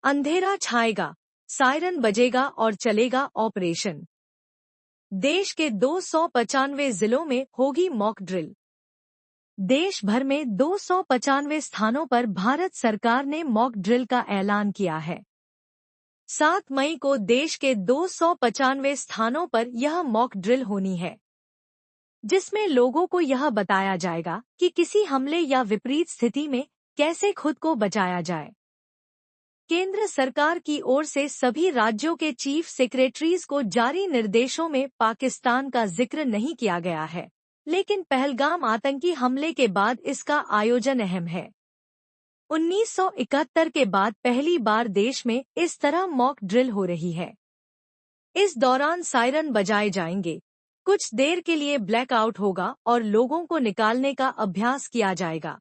अंधेरा छाएगा, सायरन बजेगा और चलेगा ऑपरेशन। देश के 295 जिलों में होगी मॉक ड्रिल। देश भर में 295 स्थानों पर भारत सरकार ने मॉक ड्रिल का ऐलान किया है। 7 मई को देश के 295 स्थानों पर यह मॉक ड्रिल होनी है, जिसमें लोगों को यह बताया जाएगा कि किसी हमले या विपरीत स्थिति में कैसे खुद को बचाया जाए। केंद्र सरकार की ओर से सभी राज्यों के चीफ सेक्रेटरीज को जारी निर्देशों में पाकिस्तान का जिक्र नहीं किया गया है, लेकिन पहलगाम आतंकी हमले के बाद इसका आयोजन अहम है। 1971 के बाद पहली बार देश में इस तरह मॉक ड्रिल हो रही है। इस दौरान सायरन बजाए जाएंगे, कुछ देर के लिए ब्लैकआउट होगा और लोगों को निकालने का अभ्यास किया जाएगा।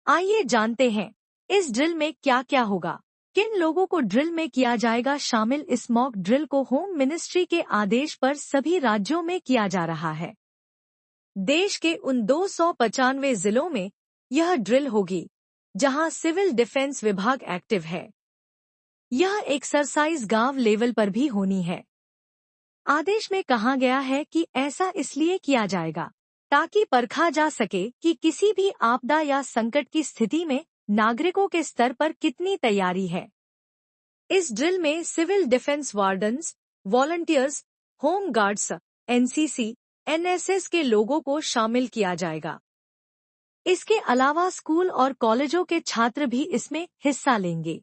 आइए जानते हैं इस ड्रिल में क्या क्या होगा, किन लोगों को ड्रिल में किया जाएगा शामिल। इस मॉक ड्रिल को होम मिनिस्ट्री के आदेश पर सभी राज्यों में किया जा रहा है। देश के उन 295 जिलों में यह ड्रिल होगी जहां सिविल डिफेंस विभाग एक्टिव है। यह एक्सरसाइज गांव लेवल पर भी होनी है। आदेश में कहा गया है कि ऐसा इसलिए किया जाएगा ताकि परखा जा सके कि किसी भी आपदा या संकट की स्थिति में नागरिकों के स्तर पर कितनी तैयारी है। इस ड्रिल में civil defence wardens, volunteers, home guards, NCC, NSS के लोगों को शामिल किया जाएगा। इसके अलावा स्कूल और कॉलेजों के छात्र भी इसमें हिस्सा लेंगे।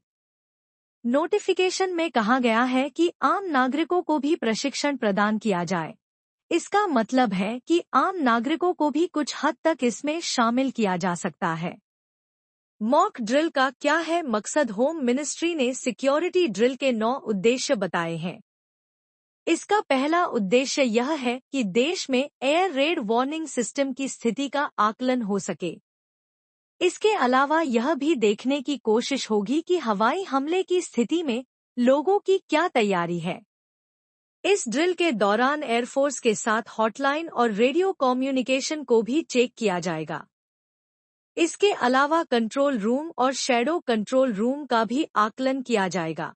नोटिफिकेशन में कहा गया है कि आम नागरिकों को भी प्रशिक्षण प्रदान किया जाए। इसका मतलब है कि आम नागरिकों को भी कुछ हद तक इसमें शामिल किया जा सकता है। मॉक ड्रिल का क्या है मकसद? होम मिनिस्ट्री ने सिक्योरिटी ड्रिल के 9 उद्देश्य बताए हैं। इसका पहला उद्देश्य यह है कि देश में एयर रेड वार्निंग सिस्टम की स्थिति का आकलन हो सके। इसके अलावा यह भी देखने की कोशिश होगी कि हवाई हमले की स्थिति में लोगों की क्या तैयारी है। इस ड्रिल के दौरान एयरफोर्स के साथ हॉटलाइन और रेडियो कम्युनिकेशन को भी चेक किया जाएगा। इसके अलावा कंट्रोल रूम और शैडो कंट्रोल रूम का भी आकलन किया जाएगा।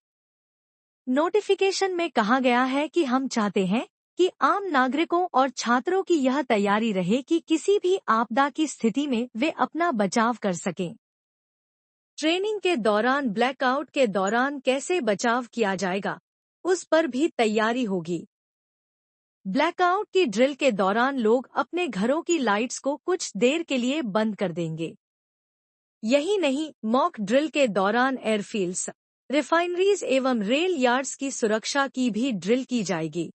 नोटिफिकेशन में कहा गया है कि हम चाहते हैं कि आम नागरिकों और छात्रों की यह तैयारी रहे कि किसी भी आपदा की स्थिति में वे अपना बचाव कर सकें। ट्रेनिंग के दौरान ब्लैकआउट के दौरान कैसे बचाव किया जाएगा, उस पर भी तैयारी होगी। ब्लैकआउट की ड्रिल के दौरान लोग अपने घरों की लाइट्स को कुछ देर के लिए बंद कर देंगे। यही नहीं, मॉक ड्रिल के दौरान एयरफील्ड्स, रिफाइनरीज एवं रेल यार्ड्स की सुरक्षा की भी ड्रिल की जाएगी।